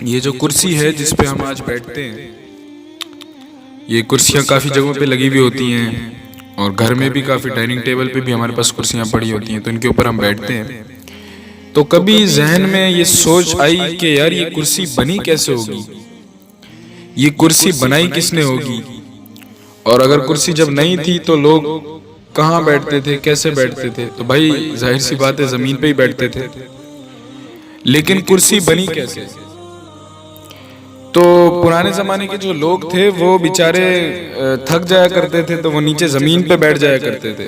یہ جو کرسی ہے جس پہ ہم آج بیٹھتے ہیں، یہ کرسیاں کافی جگہوں پہ لگی ہوئی ہوتی ہیں، اور گھر میں بھی کافی ڈائننگ ٹیبل پہ بھی ہمارے پاس کرسیاں پڑی ہوتی ہیں، تو ان کے اوپر ہم بیٹھتے ہیں۔ تو کبھی ذہن میں یہ سوچ آئی کہ یار یہ کرسی بنی کیسے ہوگی، یہ کرسی بنائی کس نے ہوگی، اور اگر کرسی جب نہیں تھی تو لوگ کہاں بیٹھتے تھے، کیسے بیٹھتے تھے؟ تو بھائی ظاہر سی بات ہے زمین پہ ہی بیٹھتے تھے، لیکن کرسی بنی کیسے؟ تو پرانے زمانے کے جو لوگ تھے وہ بیچارے تھک جایا کرتے تھے تو وہ نیچے زمین پہ بیٹھ جایا کرتے تھے،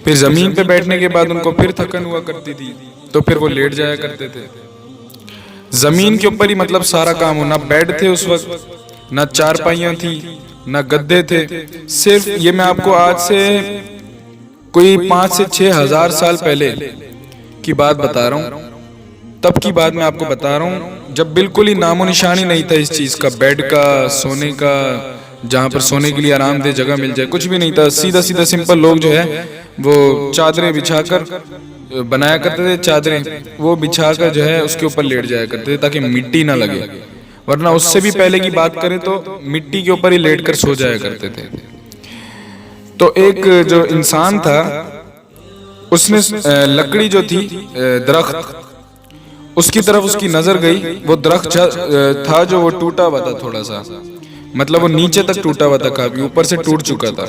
پھر زمین پہ بیٹھنے کے بعد ان کو پھر تھکن ہوا کرتی تھی تو پھر وہ لیٹ جایا کرتے تھے۔ زمین کے اوپر ہی مطلب سارا کام ہو، نہ بیڈ تھے اس وقت، نہ چارپائیاں تھی، نہ گدے تھے، صرف یہ میں آپ کو آج سے کوئی 5 سے 6 ہزار سال پہلے کی بات بتا رہا ہوں، تب کی بات میں آپ کو بتا رہا ہوں جب بالکل ہی نام و نشان ہی نہیں تھا اس چیز کا، بیڈ کا، سونے کا، جہاں پر سونے کے لیے آرام دہ جگہ مل جائے، کچھ بھی نہیں تھا۔ سیدھا سیدھا سمپل لوگ جو ہے وہ چادریں بچھا کر بنایا کرتے تھے، چادریں وہ بچھا کر جو ہے اس کے اوپر لیٹ جایا کرتے تھے تاکہ مٹی نہ لگے، ورنہ اس سے بھی پہلے کی بات کریں تو مٹی کے اوپر ہی لیٹ کر سو جایا کرتے تھے۔ تو ایک جو انسان تھا اس نے لکڑی جو تھی، درخت، اس کی طرف اس کی نظر گئی، وہ درخت تھا جو وہ ٹوٹا ہوا تھا تھوڑا سا، مطلب وہ نیچے تک ٹوٹا ہوا تھا، کافی اوپر سے ٹوٹ چکا تھا،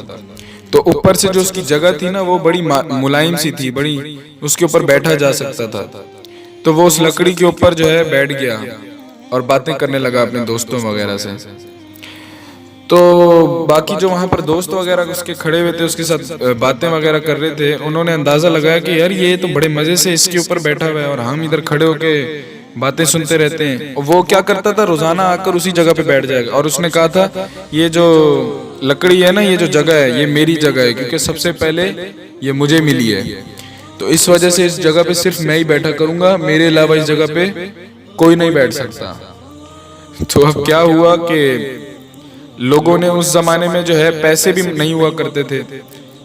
تو اوپر سے جو اس کی جگہ تھی نا وہ بڑی ملائم سی تھی، بڑی اس کے اوپر بیٹھا جا سکتا تھا، تو وہ اس لکڑی کے اوپر جو ہے بیٹھ گیا اور باتیں کرنے لگا اپنے دوستوں وغیرہ سے۔ تو باقی جو وہاں پر دوست وغیرہ اس کے کھڑے ہوئے تھے اس کے ساتھ باتیں وغیرہ کر رہے تھے، انہوں نے اندازہ لگایا کہ یار یہ تو بڑے مزے سے اس کے اوپر بیٹھا ہوا ہے اور ہم ادھر کھڑے ہو کے باتیں سنتے رہتے ہیں۔ وہ کیا کرتا تھا، روزانہ آ کر اسی جگہ پہ بیٹھ جائے گا، اور اس نے کہا تھا یہ جو لکڑی ہے نا، یہ جو جگہ ہے یہ میری جگہ ہے، کیونکہ سب سے پہلے یہ مجھے ملی ہے، تو اس وجہ سے اس جگہ پہ صرف میں ہی بیٹھا کروں گا، میرے علاوہ اس جگہ پہ کوئی نہیں بیٹھ سکتا۔ تو اب کیا ہوا کہ لوگوں نے اس زمانے میں جو ہے پیسے بھی نہیں ہوا کرتے تھے،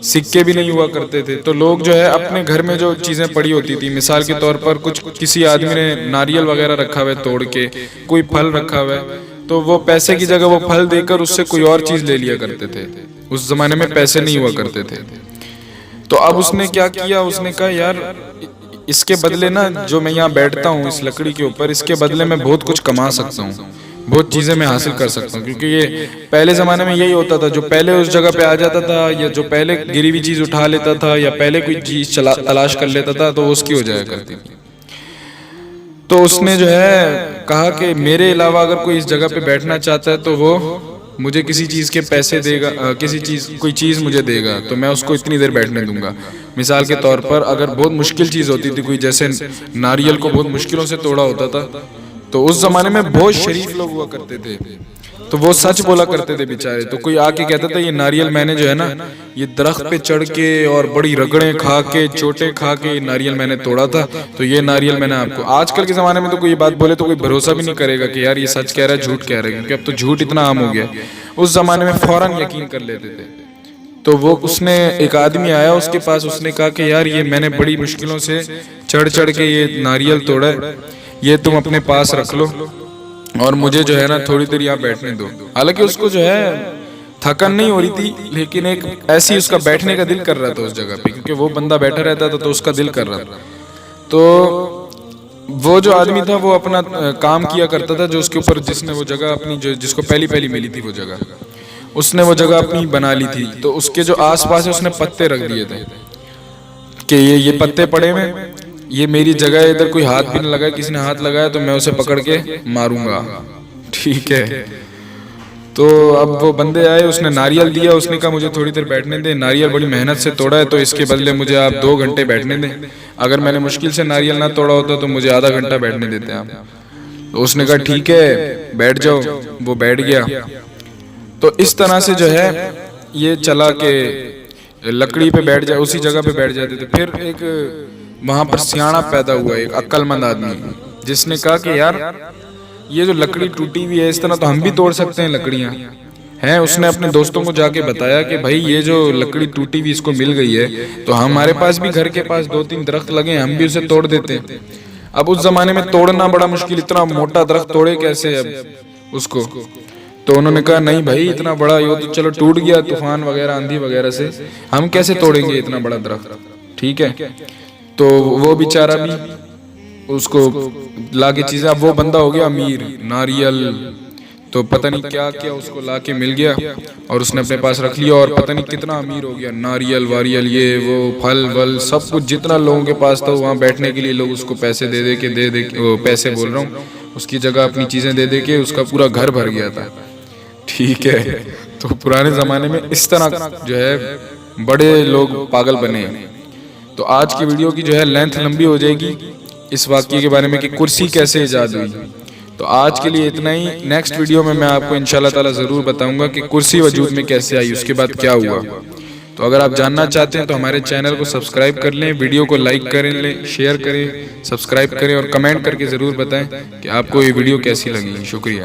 سکے بھی نہیں ہوا کرتے تھے، تو لوگ جو ہے اپنے گھر میں جو چیزیں پڑی ہوتی تھی، مثال کے طور پر کسی آدمی نے ناریل وغیرہ رکھا ہوا ہے توڑ کے، کوئی پھل رکھا ہوا ہے، تو وہ پیسے کی جگہ وہ پھل دے کر اس سے کوئی اور چیز لے لیا کرتے تھے۔ اس زمانے میں پیسے نہیں ہوا کرتے تھے، تو اب اس نے کیا کیا، اس نے کہا یار اس کے بدلے نا جو میں یہاں بیٹھتا ہوں اس لکڑی کے اوپر، اس کے بدلے میں بہت کچھ کما سکتا ہوں، بہت چیزیں میں حاصل کر سکتا ہوں، کیونکہ یہ پہلے زمانے میں یہی ہوتا تھا، جو پہلے اس جگہ پہ آ جاتا تھا یا جو پہلے گری ہوئی چیز اٹھا لیتا تھا یا پہلے کوئی چیز تلاش کر لیتا تھا تو اس کی ہو جایا کرتی تھی۔ تو اس نے جو ہے کہا کہ میرے علاوہ اگر کوئی اس جگہ پہ بیٹھنا چاہتا ہے تو وہ مجھے کسی چیز کے پیسے دے گا، کوئی چیز مجھے دے گا تو میں اس کو اتنی دیر بیٹھنے دوں گا۔ مثال کے طور پر اگر بہت مشکل چیز ہوتی تھی، کوئی جیسے ناریل کو بہت مشکلوں سے توڑا ہوتا تھا، تو اس زمانے میں بہت شریف لوگ ہوا کرتے تھے، تو وہ سچ بولا کرتے تھے بیچارے، تو کوئی آ کے کہتا تھا یہ ناریل میں نے جو ہے نا یہ درخت پہ چڑھ کے اور بڑی رگڑیں کھا کے، چوٹیں کھا کے یہ ناریل میں نے توڑا تھا، تو یہ ناریل میں نے آپ کو۔ آج کل کے زمانے میں تو کوئی یہ بات بولے تو کوئی بھروسہ بھی نہیں کرے گا کہ یار یہ سچ کہہ رہا ہے جھوٹ کہہ رہا ہے، کیونکہ اب تو جھوٹ اتنا عام ہو گیا۔ اس زمانے میں فوراً یقین کر لیتے تھے۔ تو وہ اس نے ایک آدمی آیا اس کے پاس، اس نے کہا کہ یار یہ میں نے بڑی مشکلوں سے چڑھ چڑھ کے یہ ناریل توڑا ہے، یہ تم اپنے پاس رکھ لو اور مجھے جو ہے نا تھوڑی دیر یہاں بیٹھنے دو۔ حالانکہ اس کو جو ہے تھکن نہیں ہو رہی تھی، لیکن ایک ایسی اس کا بیٹھنے کا دل کر رہا تھا اس جگہ پہ، کیونکہ وہ بندہ بیٹھا رہتا تھا تو اس کا دل کر رہا تھا۔ تو وہ جو آدمی تھا وہ اپنا کام کیا کرتا تھا، جو اس کے اوپر جس نے وہ جگہ اپنی جس کو پہلی پہلی ملی تھی وہ جگہ، اس نے وہ جگہ اپنی بنا لی تھی، تو اس کے جو آس پاس ہے اس نے پتے رکھ دیے تھے کہ یہ پتے پڑے ہوئے، یہ میری جگہ ہے، ادھر کوئی ہاتھ بھی نہ لگائے، کسی نے ہاتھ لگایا تو میں اسے پکڑ کے ماروں گا، ٹھیک ہے۔ تو اب وہ بندے آئے، اس نے ناریل دیا، اس نے کہا مجھے تھوڑی دیر بیٹھنے دیں، ناریل بڑی محنت سے توڑا ہے تو اس کے بدلے مجھے آپ 2 گھنٹے بیٹھنے دیں، اگر میں نے مشکل سے ناریل نہ توڑا ہوتا تو مجھے آدھا گھنٹہ بیٹھنے دیتے آپ۔ تو اس نے کہا ٹھیک ہے بیٹھ جاؤ، وہ بیٹھ گیا۔ تو اس طرح سے جو ہے یہ چلا کہ لکڑی پہ بیٹھ جائے، اسی جگہ پہ بیٹھ جاتے تھے۔ پھر ایک وہاں پر سیاڑا پیدا ہوا، ایک عقل مند آدمی، جس نے کہا کہ یار یہ جو لکڑی ٹوٹی ہوئی ہے اس طرح تو ہم بھی توڑ سکتے ہیں لکڑیاں ہیں۔ اس نے اپنے دوستوں کو جا کے بتایا کہ بھائی یہ جو لکڑی ٹوٹی ہوئی اس کو مل گئی ہے تو ہمارے پاس بھی گھر کے پاس 2-3 درخت لگے ہیں، ہم بھی اسے توڑ دیتے ہیں۔ اب اس زمانے میں توڑنا بڑا مشکل، اتنا موٹا درخت توڑے کیسے اب اس کو؟ تو انہوں نے کہا نہیں بھائی اتنا بڑا یہ تو چلو ٹوٹ گیا طوفان وغیرہ آندھی وغیرہ سے، ہم کیسے توڑیں گے اتنا بڑا درخت، ٹھیک ہے؟ تو وہ بیچارہ بھی اس کو لا کے چیزیں، اب وہ بندہ ہو گیا امیر، ناریل تو پتہ نہیں کیا کیا اس کو لا کے مل گیا اور اس نے اپنے پاس رکھ لیا، اور پتہ نہیں کتنا امیر ہو گیا، ناریل واریل یہ وہ پھل ول سب کچھ جتنا لوگوں کے پاس تھا وہاں بیٹھنے کے لیے لوگ اس کو پیسے دے دے کے پیسے بول رہا ہوں، اس کی جگہ اپنی چیزیں دے دے کے اس کا پورا گھر بھر گیا تھا، ٹھیک ہے؟ تو پرانے زمانے میں اس طرح جو ہے بڑے لوگ پاگل بنے ہیں۔ تو آج کی ویڈیو کی جو ہے لینتھ لمبی ہو جائے گی اس واقعے کے بارے میں کہ کرسی کیسے ایجاد ہوئی۔ تو آج کے لیے اتنا ہی، نیکسٹ ویڈیو میں میں آپ کو انشاءاللہ تعالی ضرور بتاؤں گا کہ کرسی وجود میں کیسے آئی، اس کے بعد کیا ہوا۔ تو اگر آپ جاننا چاہتے ہیں تو ہمارے چینل کو سبسکرائب کر لیں، ویڈیو کو لائک کریں لیں، شیئر کریں، سبسکرائب کریں اور کمنٹ کر کے ضرور بتائیں کہ آپ کو یہ ویڈیو کیسی لگی۔ شکریہ۔